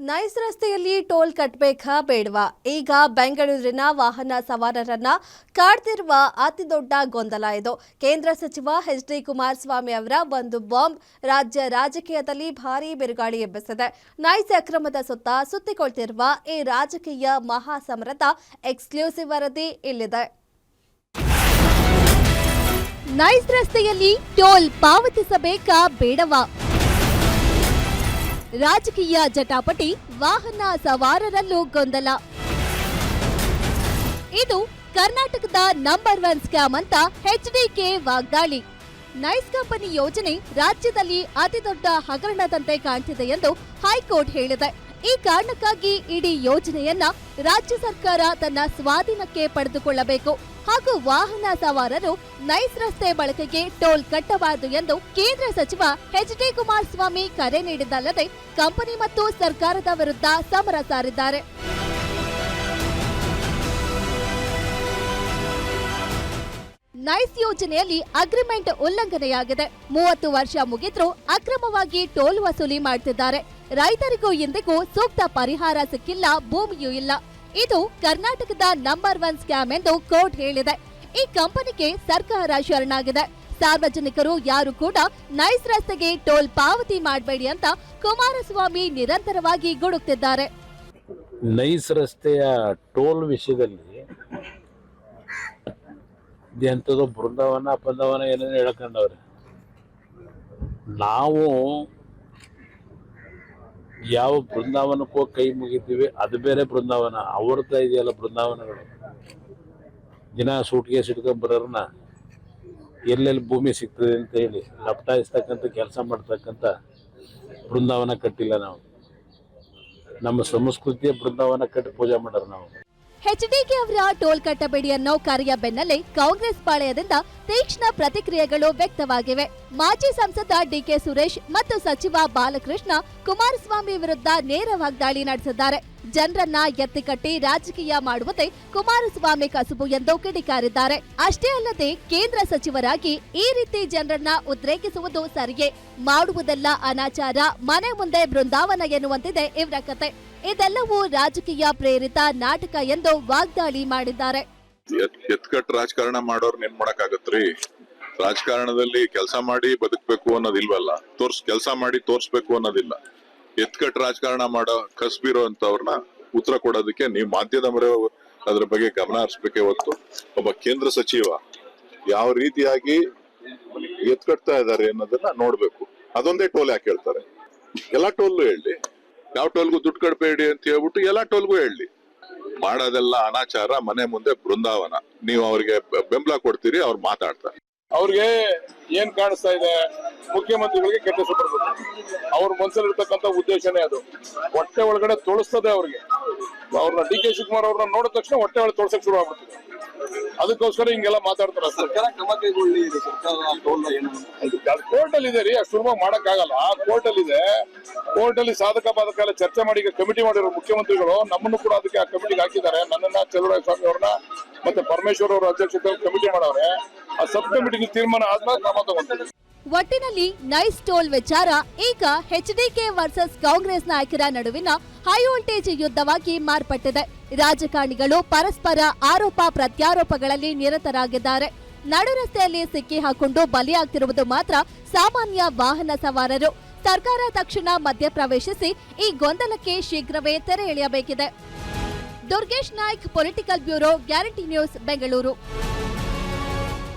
Nice ರಸ್ತೆಯಲ್ಲಿ toll ಕಟ್ಟಬೇಕಾ ಬೇಡವಾ? ಈಗ ಬೆಂಗಳೂರಿನ ವಾಹನ ಸವಾರರನ್ನ ಕಾಡ್ತಿರುವ ಅತಿದೊಡ್ಡ ಗೊಂದಲ ಇದು. ಕೇಂದ್ರ ಸಚಿವ ಎಚ್.ಡಿ. ಕುಮಾರಸ್ವಾಮಿ ಅವರ ಒಂದು ಬಾಂಬ್ ರಾಜ್ಯ ರಾಜಕೀಯದಲ್ಲಿ ಭಾರೀ ಬಿರುಗಾಳಿ ಎಬ್ಬಿಸಿದೆ. ನೈಸ್ ಅಕ್ರಮದ ಸುತ್ತ ಸುತ್ತಿಕೊಳ್ತಿರುವ ಈ ರಾಜಕೀಯ ಮಹಾಸಮರದ ಎಕ್ಸ್ಕ್ಲೂಸಿವ್ ವರದಿ ಇಲ್ಲಿದೆ. ನೈಸ್ ರಸ್ತೆಯಲ್ಲಿ ಟೋಲ್ ಪಾವತಿಸಬೇಕಾ ಬೇಡವಾ? ರಾಜಕೀಯ ಜಟಾಪಟಿ, ವಾಹನ ಸವಾರರಲ್ಲೂ ಗೊಂದಲ. ಇದು ಕರ್ನಾಟಕದ ನಂಬರ್ 1 ಸ್ಕ್ಯಾಮ್ ಅಂತ ಎಚ್ಡಿಕೆ ವಾಗ್ದಾಳಿ. ನೈಸ್ ಕಂಪನಿ ಯೋಜನೆ ರಾಜ್ಯದಲ್ಲಿ ಅತಿದೊಡ್ಡ ಹಗರಣದಂತೆ ಕಾಣ್ತಿದೆ ಎಂದು ಹೈಕೋರ್ಟ್ ಹೇಳಿದೆ. ಈ ಕಾರಣಕ್ಕಾಗಿ ಇಡೀ ಯೋಜನೆಯನ್ನ ರಾಜ್ಯ ಸರ್ಕಾರ ತನ್ನ ಸ್ವಾಧೀನಕ್ಕೆ ಪಡೆದುಕೊಳ್ಳಬೇಕು ಹಾಗೂ ವಾಹನ ಸವಾರರು ನೈಸ್ ರಸ್ತೆ ಬಳಕೆಗೆ ಟೋಲ್ ಕಟ್ಟಬಾರದು ಎಂದು ಕೇಂದ್ರ ಸಚಿವ ಎಚ್.ಡಿ. ಕುಮಾರಸ್ವಾಮಿ ಕರೆ ನೀಡಿದ್ದಲ್ಲದೆ ಕಂಪನಿ ಮತ್ತು ಸರ್ಕಾರದ ವಿರುದ್ಧ ಸಮರ ಸಾರಿದ್ದಾರೆ. ನೈಸ್ ಯೋಜನೆಯಲ್ಲಿ ಅಗ್ರಿಮೆಂಟ್ ಉಲ್ಲಂಘನೆಯಾಗಿದೆ. 30 ವರ್ಷ ಮುಗಿದ್ರೂ ಅಕ್ರಮವಾಗಿ ಟೋಲ್ ವಸೂಲಿ ಮಾಡ್ತಿದ್ದಾರೆ. ರೈತರಿಗೂ ಇಂದಿಗೂ ಸೂಕ್ತ ಪರಿಹಾರ ಸಿಕ್ಕಿಲ್ಲ, ಭೂಮಿಯೂ ಇಲ್ಲ. ಇದು ಕರ್ನಾಟಕದ ನಂಬರ್ 1 ಸ್ಕ್ಯಾಮ್ ಎಂದು ಕೋರ್ಟ್ ಹೇಳಿದೆ. ಈ ಕಂಪನಿಗೆ ಸರ್ಕಾರ ಶರಣಾಗಿದೆ. ಸಾರ್ವಜನಿಕರು ಯಾರು ಕೂಡ ನೈಸ್ ರಸ್ತೆಗೆ ಟೋಲ್ ಪಾವತಿ ಮಾಡಬೇಡಿ ಅಂತ ಕುಮಾರಸ್ವಾಮಿ ನಿರಂತರವಾಗಿ ಗುಡುಕ್ತಿದ್ದಾರೆ. ನೈಸ್ ರಸ್ತೆಯ ಟೋಲ್ ವಿಷಯದಲ್ಲಿ ಎಂಥದೋ ಬೃಂದಾವನ ಪಂದವನ ಏನೇನು ಹೇಳ್ಕೊಂಡವ್ರೆ. ನಾವು ಯಾವ ಬೃಂದಾವನಕ್ಕೋ ಕೈ ಮುಗಿತೀವಿ, ಅದು ಬೇರೆ ಬೃಂದಾವನ. ಅವ್ರದ್ದ ಇದೆಯಲ್ಲ ಬೃಂದಾವನಗಳು. ದಿನ ಸೂಟ್ಕೇಸ್ ಇಟ್ಕೊಂಡ್ ಬರೋರ್ನ ಎಲ್ಲೆಲ್ಲಿ ಭೂಮಿ ಸಿಗ್ತದೆ ಅಂತ ಹೇಳಿ ಲಪ್ಟಾಯಿಸ್ತಕ್ಕಂಥ ಕೆಲಸ ಮಾಡ್ತಕ್ಕಂಥ ಬೃಂದಾವನ ಕಟ್ಟಿಲ್ಲ ನಾವು. ನಮ್ಮ ಸಂಸ್ಕೃತಿಯ ಬೃಂದಾವನ ಕಟ್ಟಿ ಪೂಜೆ ಮಾಡೋರು ನಾವು. ಎಚ್ಡಿಕೆ ಅವರ ಟೋಲ್ ಕಟ್ಟಬೇಡಿ ಅನ್ನೋ ಕರೆಯ ಬೆನ್ನಲ್ಲೇ ಕಾಂಗ್ರೆಸ್ ಪಾಳೆಯದಿಂದ ತೀಕ್ಷ್ಣ ಪ್ರತಿಕ್ರಿಯೆಗಳು ವ್ಯಕ್ತವಾಗಿವೆ. ಮಾಜಿ ಸಂಸದ ಡಿಕೆ ಸುರೇಶ್ ಮತ್ತು ಸಚಿವ ಬಾಲಕೃಷ್ಣ ಕುಮಾರಸ್ವಾಮಿ ವಿರುದ್ಧ ನೇರ ವಾಗ್ದಾಳಿ ನಡೆಸಿದ್ದಾರೆ. ಜನರನ್ನ ಎತ್ತಿಕಟ್ಟಿ ರಾಜಕೀಯ ಮಾಡುವುದೇ ಕುಮಾರಸ್ವಾಮಿ ಕಸುಬು ಎಂದು ಕಿಡಿಕಾರಿದ್ದಾರೆ. ಅಷ್ಟೇ ಅಲ್ಲದೆ ಕೇಂದ್ರ ಸಚಿವರಾಗಿ ಈ ರೀತಿ ಜನರನ್ನ ಉದ್ರೇಕಿಸುವುದು ಸರಿಯೇ? ಮಾಡುವುದೆಲ್ಲ ಅನಾಚಾರ, ಮನೆ ಮುಂದೆ ಬೃಂದಾವನ ಎನ್ನುವಂತಿದೆ ಇವರ ಕತೆ. ಇದೆಲ್ಲವೂ ರಾಜಕೀಯ ಪ್ರೇರಿತ ನಾಟಕ ಎಂದು ವಾಗ್ದಾಳಿ ಮಾಡಿದ್ದಾರೆ. ಎತ್ಕಟ್ ರಾಜಕಾರಣ ಮಾಡೋರ್ನ ಏನ್ ಮಾಡಕ್ಕಾಗತ್ರಿ? ರಾಜಕಾರಣದಲ್ಲಿ ಕೆಲಸ ಮಾಡಿ ಬದುಕಬೇಕು ಅನ್ನೋದಿಲ್ವಲ್ಲ, ಕೆಲಸ ಮಾಡಿ ತೋರ್ಸ್ಬೇಕು ಅನ್ನೋದಿಲ್ಲ. ಎತ್ಕಟ್ ರಾಜಕಾರಣ ಮಾಡೋ ಕಸ್ಬಿರೋ ಅಂತವ್ರನ್ನ ಉತ್ತರ ಕೊಡೋದಕ್ಕೆ ನೀವು ಮಾಧ್ಯಮದವರೇ ಅದ್ರ ಬಗ್ಗೆ ಗಮನ ಹರಿಸ್ಬೇಕೇ ಹೊತ್ತು ಒಬ್ಬ ಕೇಂದ್ರ ಸಚಿವ ಯಾವ ರೀತಿಯಾಗಿ ಎತ್ಕಟ್ತಾ ಇದ್ದಾರೆ ಅನ್ನೋದನ್ನ ನೋಡ್ಬೇಕು. ಅದೊಂದೇ ಟೋಲ್ ಯಾಕೆ ಹೇಳ್ತಾರೆ? ಎಲ್ಲಾ ಟೋಲ್ಗೂ ಹೇಳಿ, ಯಾವ ಟೋಲ್ಗೂ ದುಡ್ಡು ಕಟ್ಬೇಡಿ ಅಂತ ಹೇಳ್ಬಿಟ್ಟು ಎಲ್ಲಾ ಟೋಲ್ಗೂ ಹೇಳಿ. ಮಾಡೋದೆಲ್ಲ ಅನಾಚಾರ, ಮನೆ ಮುಂದೆ ಬೃಂದಾವನ. ನೀವು ಅವ್ರಿಗೆ ಬೆಂಬಲ ಕೊಡ್ತೀರಿ, ಅವ್ರು ಮಾತಾಡ್ತಾರೆ. ಅವ್ರಿಗೆ ಏನ್ ಕಾಣಿಸ್ತಾ ಇದೆ? ಮುಖ್ಯಮಂತ್ರಿಗಳಿಗೆ ಕೆಟ್ಟ ಹೆಸರು ಬರಬೇಕು. ಅವ್ರ ಮನಸ್ಸಲ್ಲಿರ್ತಕ್ಕಂಥ ಉದ್ದೇಶನೇ ಅದು. ಹೊಟ್ಟೆ ಒಳಗಡೆ ತೊಳಸ್ತದೆ ಅವ್ರಿಗೆ. ಅವ್ರನ್ನ ಡಿ.ಕೆ. ಶಿವಕುಮಾರ್ ಅವ್ರನ್ನ ನೋಡಿದ ತಕ್ಷಣ ಹೊಟ್ಟೆ ಒಳಗೆ ತೊಳಸಕ್ ಶುರು ಆಗ್ಬಿಡ್ತದೆ. ಅದಕ್ಕೋಸ್ಕರ ಹಿಂಗೆಲ್ಲ ಮಾತಾಡ್ತಾರೆ. ಕೋರ್ಟ್ ಅಲ್ಲಿ ಇದೆ ರೀ, ಅಷ್ಟು ಸುಲಭವಾಗಿ ಮಾಡಕ್ ಆಗಲ್ಲ. ಕೋರ್ಟ್ ಅಲ್ಲಿ ಇದೆ. ಕೋರ್ಟ್ ಅಲ್ಲಿ ಸಾಧಕ ಬಾಧಕ ಎಲ್ಲ ಚರ್ಚೆ ಮಾಡಿ ಕಮಿಟಿ ಮಾಡಿರೋ ಮುಖ್ಯಮಂತ್ರಿಗಳು ನಮ್ಮನ್ನು ಕೂಡ ಅದಕ್ಕೆ ಆ ಕಮಿಟಿಗೆ ಹಾಕಿದ್ದಾರೆ. ನನ್ನನ್ನ, ಚಲುವರಾಯ ಸ್ವಾಮಿ ಅವ್ರನ್ನ ಮತ್ತೆ ಪರಮೇಶ್ವರ್ ಅವರ ಅಧ್ಯಕ್ಷತೆಯಲ್ಲಿ ಕಮಿಟಿ ಮಾಡವ್ರೆ. ಆ ಸಬ್ ಕಮಿಟಿಗೆ ತೀರ್ಮಾನ ಆದ್ಮೇಲೆ ಕ್ರಮ ತಗೊಂಡಿದೆ. ಒಟ್ಟಿನಲ್ಲಿ ನೈಸ್ ಟೋಲ್ ವಿಚಾರ ಈಗ ಎಚ್ಡಿಕೆ ವರ್ಸಸ್ ಕಾಂಗ್ರೆಸ್ ನಾಯಕರ ನಡುವಿನ ಹೈ ವೋಲ್ಟೇಜ್ ಯುದ್ಧವಾಗಿ ಮಾರ್ಪಟ್ಟಿದೆ. ರಾಜಕಾರಣಿಗಳು ಪರಸ್ಪರ ಆರೋಪ ಪ್ರತ್ಯಾರೋಪಗಳಲ್ಲಿ ನಿರತರಾಗಿದ್ದಾರೆ. ನಡು ರಸ್ತೆಯಲ್ಲಿ ಸಿಕ್ಕಿ ಹಾಕೊಂಡು ಬಲಿಯಾಗ್ತಿರುವುದು ಮಾತ್ರ ಸಾಮಾನ್ಯ ವಾಹನ ಸವಾರರು. ಸರ್ಕಾರ ತಕ್ಷಣ ಮಧ್ಯಪ್ರವೇಶಿಸಿ ಈ ಗೊಂದಲಕ್ಕೆ ಶೀಘ್ರವೇ ತೆರೆ ಎಳೆಯಬೇಕಿದೆ. Durgesh Naik, political bureau, guarantee news, Bengaluru.